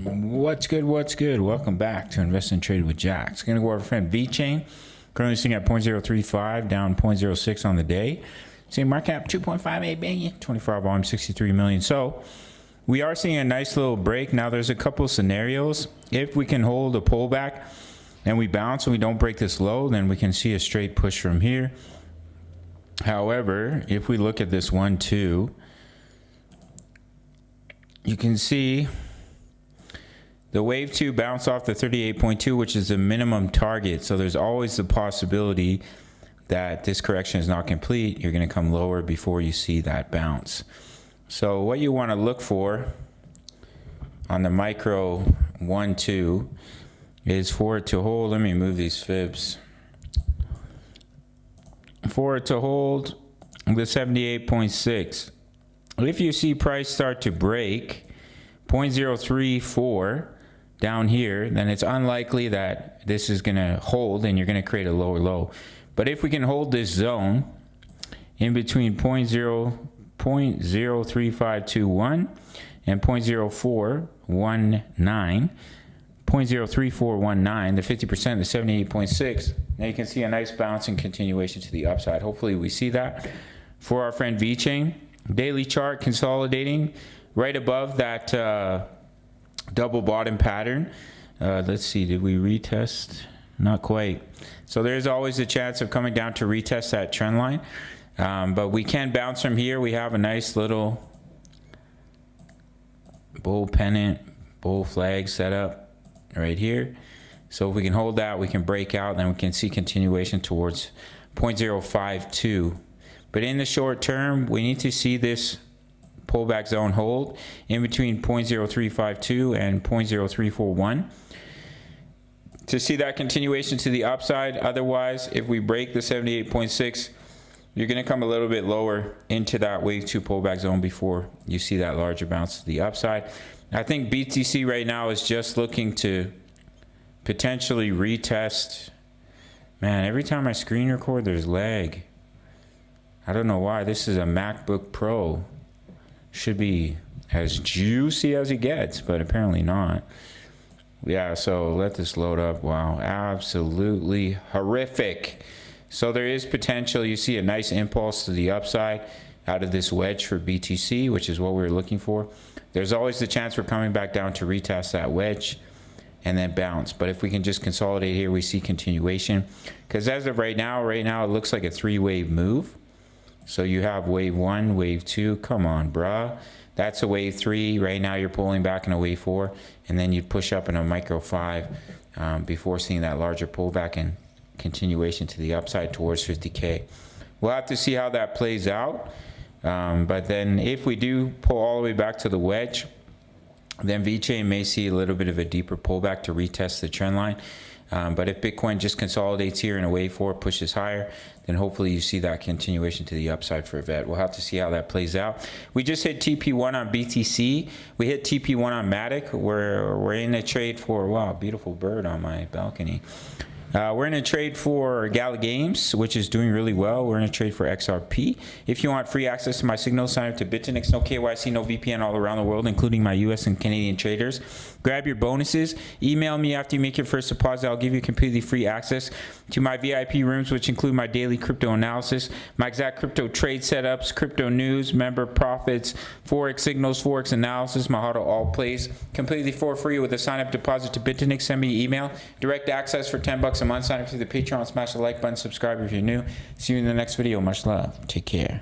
What's good? What's good? Welcome back to Invest and Trade with Jack. It's going to go over friend Vechain. Currently sitting at 0.035, down 0.06 on the day. Same market cap 2.58 billion, 24 volume 63 million. So we are seeing a nice little break. Now there's a couple of scenarios. If we can hold a pullback and we bounce and we don't break this low, then we can see a straight push from here. However, if we look at this 1-2, you can see the wave 2 bounced off the 38.2, which is the minimum target. So there's always the possibility that this correction is not complete. You're going to come lower before you see that bounce. So what you want to look for on the micro 1-2 is for it to hold. Let me move these fibs. For it to hold the 78.6. If you see price start to break 0.034 down here, then it's unlikely that this is going to hold and you're going to create a lower low. But if we can hold this zone in between 0.03521 and 0.0419, 0.03419, the 50%, the 78.6, now you can see a nice bounce and continuation to the upside. Hopefully we see that. For our friend Vechain, daily chart consolidating right above that double bottom pattern. Let's see, did we retest? Not quite. So there's always a chance of coming down to retest that trend line. But we can bounce from here. We have a nice little bull pennant, bull flag set up right here. So if we can hold that, we can break out, then we can see continuation towards 0.052. But in the short term, we need to see this pullback zone hold in between 0.0352 and 0.0341 to see that continuation to the upside. Otherwise, if we break the 78.6, you're going to come a little bit lower into that wave 2 pullback zone before you see that larger bounce to the upside. I think BTC right now is just looking to potentially retest. Man, every time I screen record, there's lag. I don't know why. This is a MacBook Pro. Should be as juicy as it gets, but apparently not. Yeah, so let this load up. Wow, absolutely horrific. So there is potential. You see a nice impulse to the upside out of this wedge for BTC, which is what we were looking for. There's always the chance we're coming back down to retest that wedge and then bounce. But if we can just consolidate here, we see continuation. Because as of right now it looks like a 3-wave move. So you have wave 1, wave 2. Come on, bruh. That's a wave 3. Right now you're pulling back in a wave 4. And then you'd push up in a micro 5 before seeing that larger pullback and continuation to the upside towards 50K. We'll have to see how that plays out. But then if we do pull all the way back to the wedge, then Vechain may see a little bit of a deeper pullback to retest the trend line. But if Bitcoin just consolidates here in a wave 4, pushes higher, then hopefully you see that continuation to the upside for VET. We'll have to see how that plays out. We just hit TP1 on BTC. We hit TP1 on Matic. We're in a trade for, wow, beautiful bird on my balcony. We're in a trade for Gala Games, which is doing really well. We're in a trade for XRP. If you want free access to my signals, sign up to Bitfinex. No KYC, no VPN all around the world, including my US and Canadian traders. Grab your bonuses. Email me after you make your first deposit. I'll give you completely free access to my VIP rooms, which include my daily crypto analysis, my exact crypto trade setups, crypto news, member profits, Forex signals, Forex analysis, my how to all plays, completely for free with a sign-up deposit to Bitfinex. Send me an email. Direct access for $10 a month. Sign up to the Patreon. Smash the like button. Subscribe if you're new. See you in the next video. Much love. Take care.